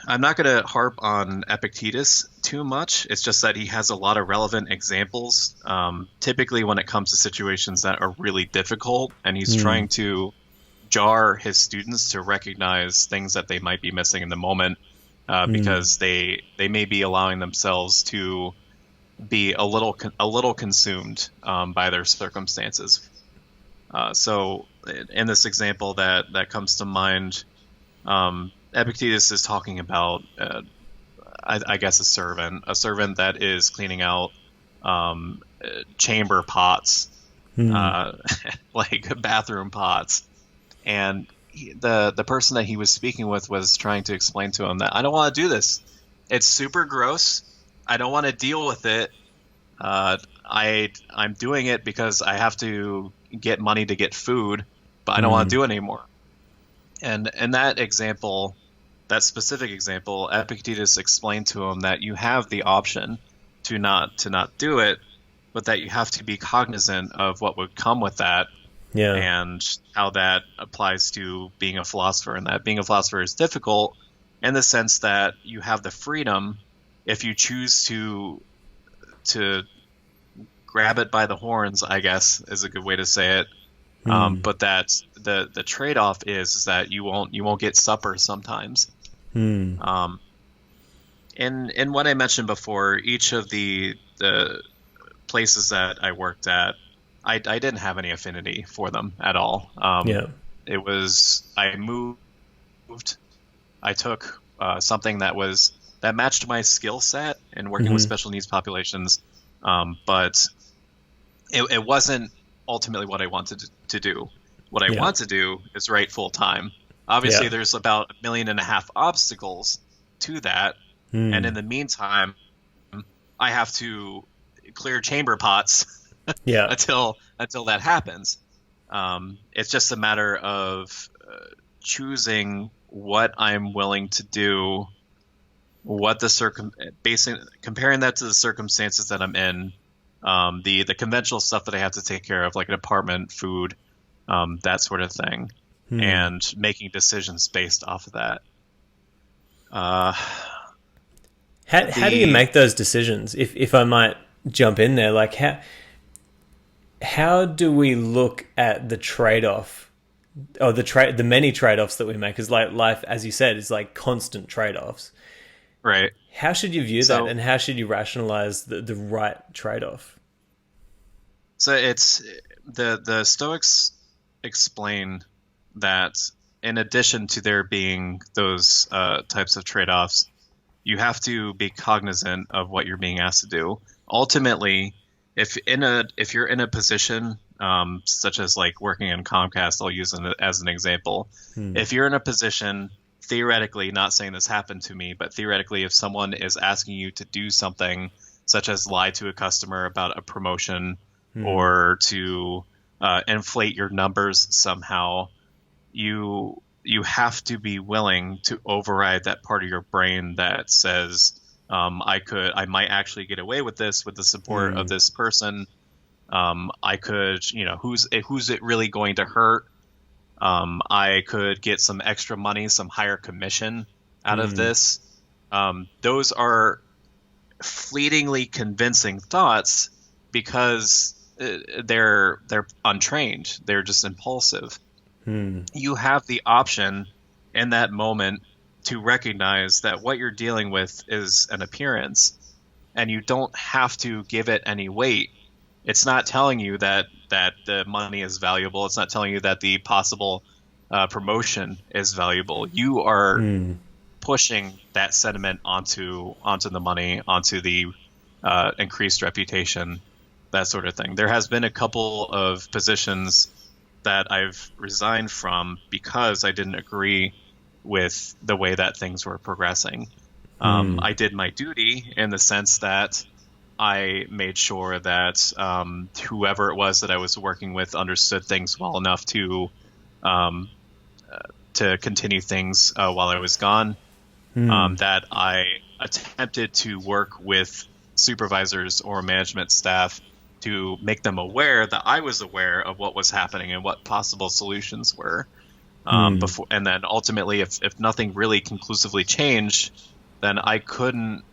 I'm not going to harp on Epictetus too much. It's just that he has a lot of relevant examples, typically when it comes to situations that are really difficult, and he's trying to jar his students to recognize things that they might be missing in the moment, because they may be allowing themselves to be a little consumed by their circumstances. So in this example that comes to mind, Epictetus is talking about, I guess, a servant that is cleaning out chamber pots, like bathroom pots. And the person that he was speaking with was trying to explain to him that I don't want to do this. It's super gross. I don't want to deal with it. I'm doing it because I have to get money to get food, but I don't want to do it anymore. And in that example, that specific example, Epictetus explained to him that you have the option to not do it, but that you have to be cognizant of what would come with that, and how that applies to being a philosopher. And that being a philosopher is difficult in the sense that you have the freedom, if you choose to grab it by the horns, I guess is a good way to say it. But that the trade-off is that you won't get supper sometimes. And what I mentioned before, each of the places that I worked at, I didn't have any affinity for them at all. It was, I moved, I took something that matched my skill set in working with special needs populations, but it wasn't ultimately what I wanted to do. What I want to do is write full time. Obviously, there's about 1.5 million obstacles to that, and in the meantime, I have to clear chamber pots until that happens. It's just a matter of choosing what I'm willing to do, what comparing that to the circumstances that I'm in. The conventional stuff that I have to take care of, like an apartment, food, that sort of thing, and making decisions based off of that. How do you make those decisions? If I might jump in there, like how do we look at the trade-off, or the many trade-offs that we make? Because like life, as you said, is like constant trade-offs. Right. How should you view that, and how should you rationalize the right trade-off? So it's the Stoics explain that in addition to there being those types of trade-offs, you have to be cognizant of what you're being asked to do. Ultimately, if you're in a position such as like working in Comcast, I'll use it as an example. If you're in a position, theoretically, not saying this happened to me, but theoretically, if someone is asking you to do something such as lie to a customer about a promotion or to inflate your numbers somehow, you have to be willing to override that part of your brain that says, I might actually get away with this with the support of this person. I could, who's it really going to hurt? I could get some extra money, some higher commission out of this. Those are fleetingly convincing thoughts because they're untrained. They're just impulsive. You have the option in that moment to recognize that what you're dealing with is an appearance, and you don't have to give it any weight. It's not telling you that the money is valuable. It's not telling you that the possible promotion is valuable. You are pushing that sentiment onto the money, onto the increased reputation, that sort of thing. There has been a couple of positions that I've resigned from because I didn't agree with the way that things were progressing. I did my duty in the sense that I made sure that whoever it was that I was working with understood things well enough to continue things while I was gone. That I attempted to work with supervisors or management staff to make them aware that I was aware of what was happening and what possible solutions were. before, and then ultimately, if nothing really conclusively changed, then I couldn't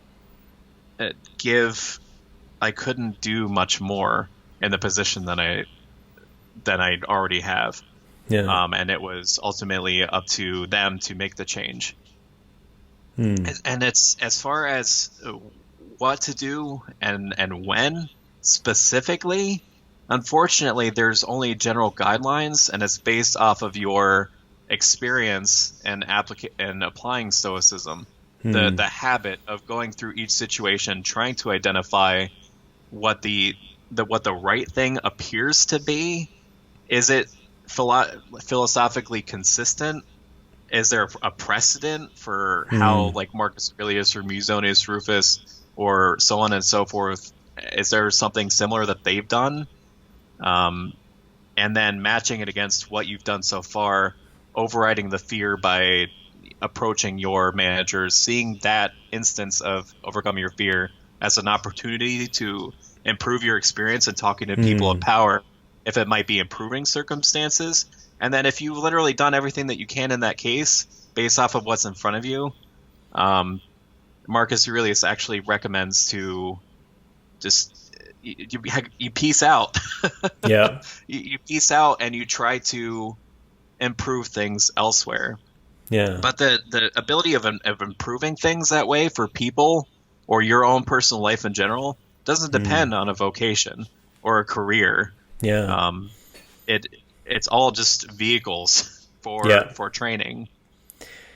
do much more in the position than I'd already have. Yeah. And it was ultimately up to them to make the change. And it's as far as what to do and when specifically, unfortunately, there's only general guidelines, and it's based off of your experience and applying Stoicism. The habit of going through each situation, trying to identify what the right thing appears to be. Is it philosophically consistent? Is there a precedent for how, like, Marcus Aurelius or Musonius Rufus or so on and so forth? Is there something similar that they've done? And then matching it against what you've done so far, overriding the fear by approaching your managers, seeing that instance of overcoming your fear as an opportunity to improve your experience and talking to people of power, if it might be improving circumstances. And then if you've literally done everything that you can in that case, based off of what's in front of you, Marcus Aurelius actually recommends to just you peace out. Yeah. You peace out and you try to improve things elsewhere. Yeah. But the ability of improving things that way for people or your own personal life in general doesn't depend on a vocation or a career. Yeah. It's all just vehicles for training.